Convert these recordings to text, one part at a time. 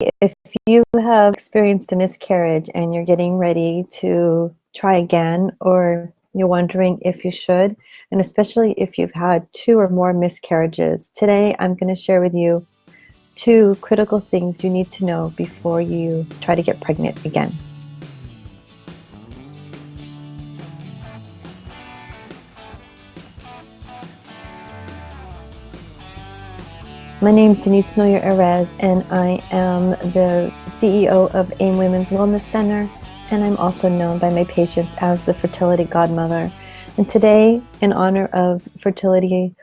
if you have experienced a miscarriage and you're getting ready to try again, or you're wondering if you should, and especially if you've had 2 or more miscarriages, today I'm going to share with you 2 critical things you need to know before you try to get pregnant again. My name is Denise Noyer-Erez, and I am the CEO of AIM Women's Wellness Center, and I'm also known by my patients as the Fertility Godmother. And today, in honor of in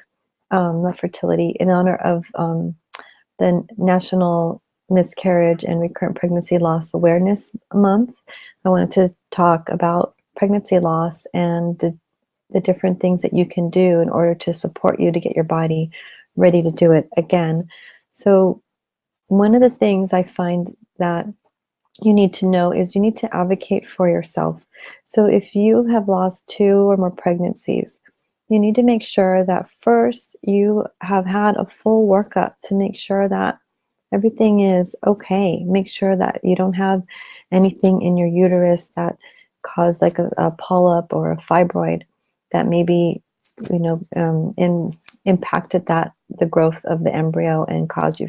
honor of the National Miscarriage and Recurrent Pregnancy Loss Awareness Month, I wanted to talk about pregnancy loss and the different things that you can do in order to support you to get your body ready to do it again. So one of the things I find that you need to know is you need to advocate for yourself. So if you have lost 2 or more pregnancies, you need to make sure that first you have had a full workup to make sure that everything is okay. Make sure that you don't have anything in your uterus that caused like a polyp or a fibroid that maybe impacted the growth of the embryo and caused you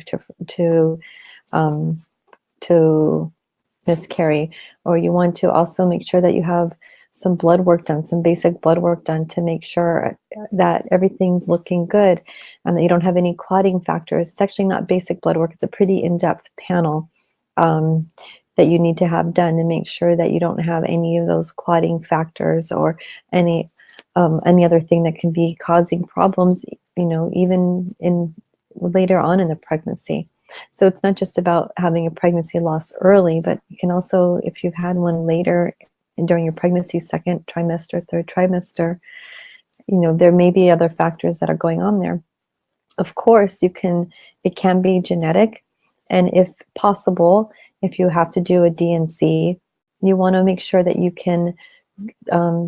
to miscarry. Or you want to also make sure that you have some blood work done, some basic blood work done to make sure that everything's looking good and that you don't have any clotting factors. It's actually not basic blood work. It's a pretty in-depth panel that you need to have done to make sure that you don't have any of those clotting factors or any other thing that can be causing problems, even later on in the pregnancy. So it's not just about having a pregnancy loss early, but you can also, if you've had one later during your pregnancy, 2nd trimester, 3rd trimester, there may be other factors that are going on there. Of course, it can be genetic, and if possible, if you have to do a D&C, you want to make sure that you can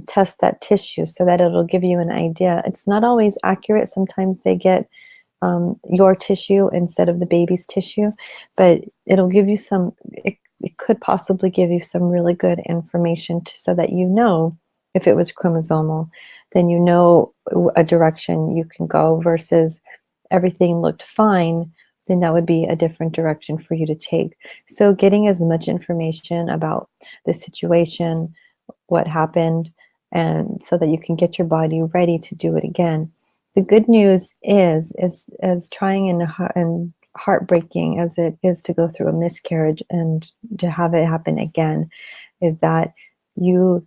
test that tissue so that it'll give you an idea. It's not always accurate. Sometimes they get your tissue instead of the baby's tissue, but it'll give you it could possibly give you some really good information so that if it was chromosomal, then a direction you can go, versus everything looked fine, then that would be a different direction for you to take. So getting as much information about the situation, what happened, and so that you can get your body ready to do it again. The good news is as trying and heartbreaking as it is to go through a miscarriage and to have it happen again, is that you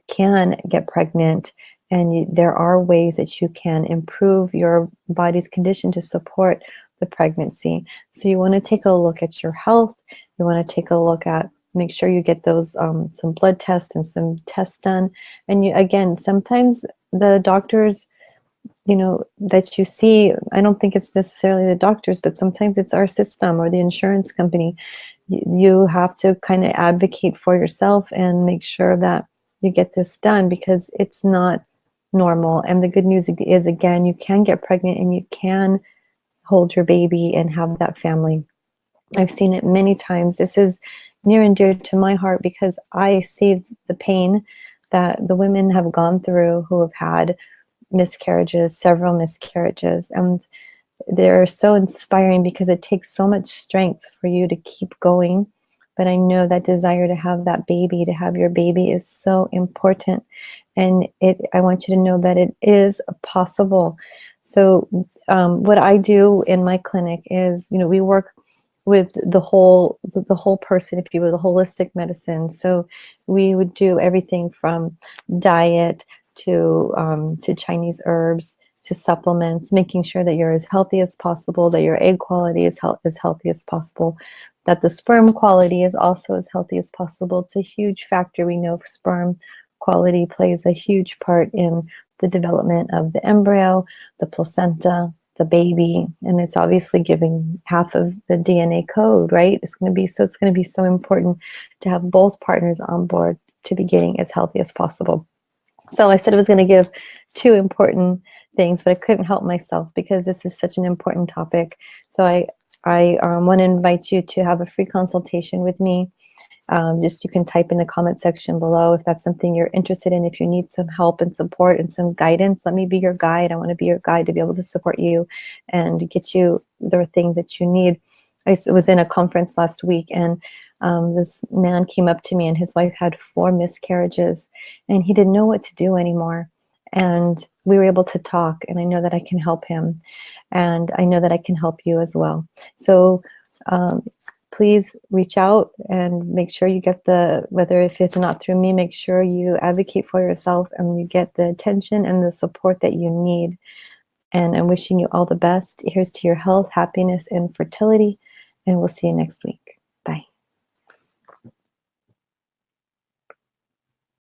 can get pregnant, and there are ways that you can improve your body's condition to support the pregnancy. So you want to take a look at your health. You want to take a look at, make sure you get those some blood tests and some tests done. And sometimes the doctors, that you see, I don't think it's necessarily the doctors, but sometimes it's our system or the insurance company. You have to kind of advocate for yourself and make sure that you get this done, because it's not normal. And the good news is, again, you can get pregnant and you can hold your baby and have that family. I've seen it many times. This is near and dear to my heart because I see the pain that the women have gone through who have had miscarriages, several miscarriages, and they're so inspiring because it takes so much strength for you to keep going. But I know that desire to have that baby, to have your baby, is so important, and I want you to know that it is possible. So what I do in my clinic is, we work with the whole person, if you will, the holistic medicine. So we would do everything from diet to Chinese herbs, to supplements, making sure that you're as healthy as possible, that your egg quality is as healthy as possible, that the sperm quality is also as healthy as possible. It's a huge factor. We know sperm quality plays a huge part in the development of the embryo, the placenta, the baby, and it's obviously giving half of the DNA code, right? It's going to be so important to have both partners on board to be getting as healthy as possible. So I said I was going to give 2 important things, but I couldn't help myself because this is such an important topic. So I want to invite you to have a free consultation with me. Just you can type in the comment section below if that's something you're interested in. If you need some help and support and some guidance, let me be your guide. I want to be your guide to be able to support you and get you the things that you need. I was in a conference last week, and this man came up to me, and his wife had 4 miscarriages, and he didn't know what to do anymore. And we were able to talk, and I know that I can help him, and I know that I can help you as well. So please reach out and make sure you get whether if it's not through me, make sure you advocate for yourself and you get the attention and the support that you need. And I'm wishing you all the best. Here's to your health, happiness, and fertility, and we'll see you next week.